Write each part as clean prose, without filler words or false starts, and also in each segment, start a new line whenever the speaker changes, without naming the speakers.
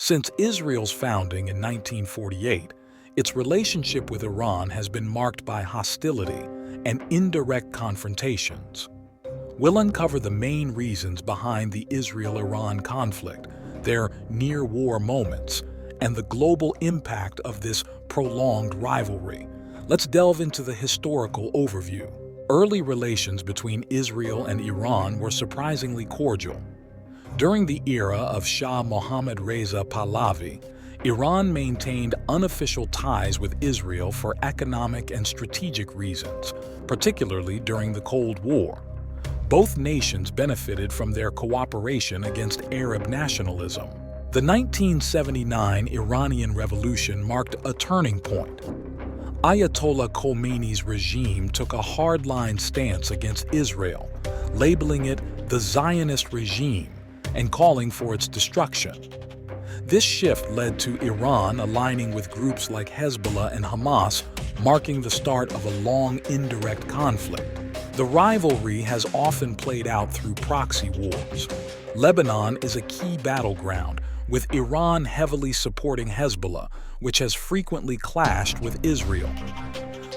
Since Israel's founding in 1948, its relationship with Iran has been marked by hostility and indirect confrontations. We'll uncover the main reasons behind the Israel-Iran conflict, their near-war moments, and the global impact of this prolonged rivalry. Let's delve into the historical overview. Early relations between Israel and Iran were surprisingly cordial. During the era of Shah Mohammad Reza Pahlavi, Iran maintained unofficial ties with Israel for economic and strategic reasons, particularly during the Cold War. Both nations benefited from their cooperation against Arab nationalism. The 1979 Iranian Revolution marked a turning point. Ayatollah Khomeini's regime took a hardline stance against Israel, labeling it the Zionist regime and calling for its destruction. This shift led to Iran aligning with groups like Hezbollah and Hamas, marking the start of a long indirect conflict. The rivalry has often played out through proxy wars. Lebanon is a key battleground, with Iran heavily supporting Hezbollah, which has frequently clashed with Israel.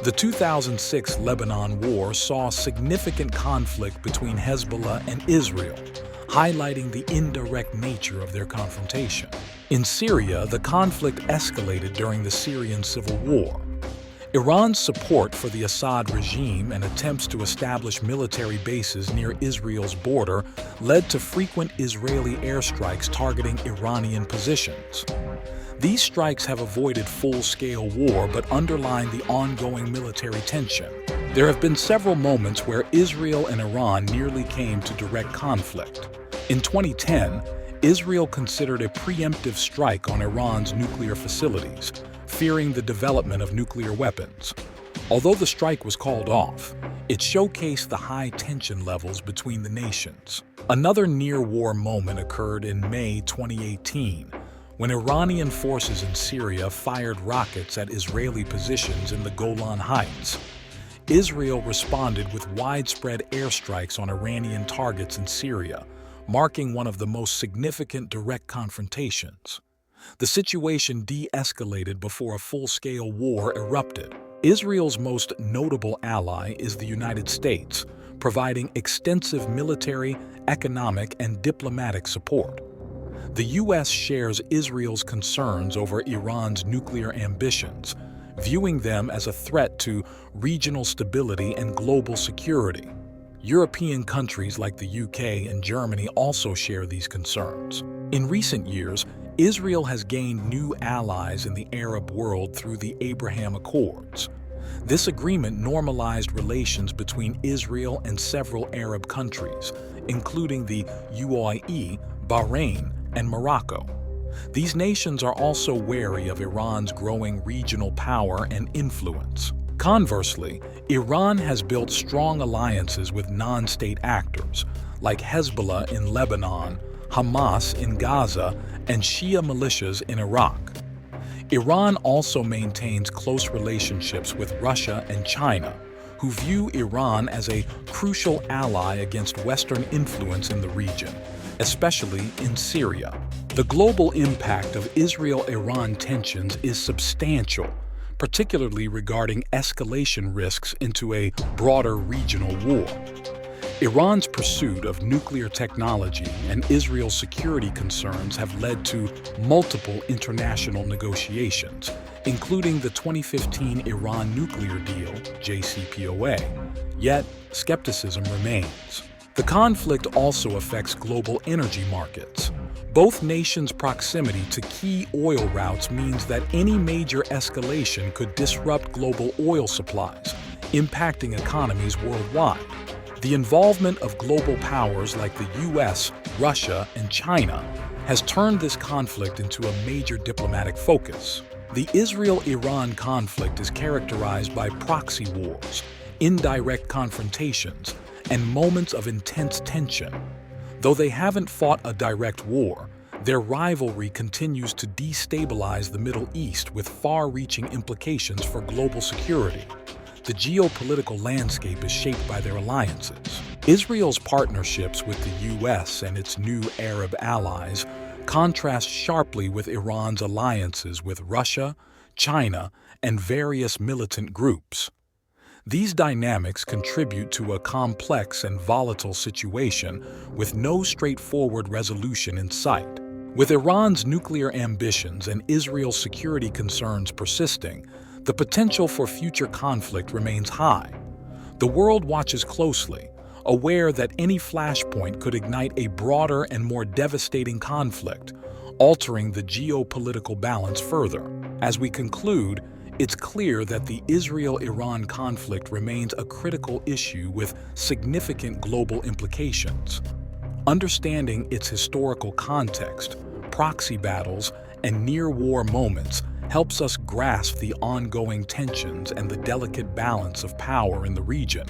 The 2006 Lebanon War saw significant conflict between Hezbollah and Israel, highlighting the indirect nature of their confrontation. In Syria, the conflict escalated during the Syrian civil war. Iran's support for the Assad regime and attempts to establish military bases near Israel's border led to frequent Israeli airstrikes targeting Iranian positions. These strikes have avoided full-scale war but underline the ongoing military tension. There have been several moments where Israel and Iran nearly came to direct conflict. In 2010, Israel considered a preemptive strike on Iran's nuclear facilities, fearing the development of nuclear weapons. Although the strike was called off, it showcased the high tension levels between the nations. Another near-war moment occurred in May 2018, when Iranian forces in Syria fired rockets at Israeli positions in the Golan Heights. Israel responded with widespread airstrikes on Iranian targets in Syria, marking one of the most significant direct confrontations. The situation de-escalated before a full-scale war erupted. Israel's most notable ally is the United States, providing extensive military, economic, and diplomatic support. The U.S. shares Israel's concerns over Iran's nuclear ambitions, viewing them as a threat to regional stability and global security. European countries like the UK and Germany also share these concerns. In recent years, Israel has gained new allies in the Arab world through the Abraham Accords. This agreement normalized relations between Israel and several Arab countries, including the UAE, Bahrain, and Morocco. These nations are also wary of Iran's growing regional power and influence. Conversely, Iran has built strong alliances with non-state actors, like Hezbollah in Lebanon, Hamas in Gaza, and Shia militias in Iraq. Iran also maintains close relationships with Russia and China, who view Iran as a crucial ally against Western influence in the region, especially in Syria. The global impact of Israel-Iran tensions is substantial, particularly regarding escalation risks into a broader regional war. Iran's pursuit of nuclear technology and Israel's security concerns have led to multiple international negotiations, including the 2015 Iran nuclear deal, JCPOA. Yet, skepticism remains. The conflict also affects global energy markets. Both nations' proximity to key oil routes means that any major escalation could disrupt global oil supplies, impacting economies worldwide. The involvement of global powers like the US, Russia, and China has turned this conflict into a major diplomatic focus. The Israel-Iran conflict is characterized by proxy wars, indirect confrontations, and moments of intense tension. Though they haven't fought a direct war, their rivalry continues to destabilize the Middle East with far-reaching implications for global security. The geopolitical landscape is shaped by their alliances. Israel's partnerships with the U.S. and its new Arab allies contrasts sharply with Iran's alliances with Russia, China, and various militant groups. These dynamics contribute to a complex and volatile situation with no straightforward resolution in sight. With Iran's nuclear ambitions and Israel's security concerns persisting, the potential for future conflict remains high. The world watches closely, aware that any flashpoint could ignite a broader and more devastating conflict, altering the geopolitical balance further. As we conclude, it's clear that the Israel-Iran conflict remains a critical issue with significant global implications. Understanding its historical context, proxy battles, and near-war moments helps us grasp the ongoing tensions and the delicate balance of power in the region.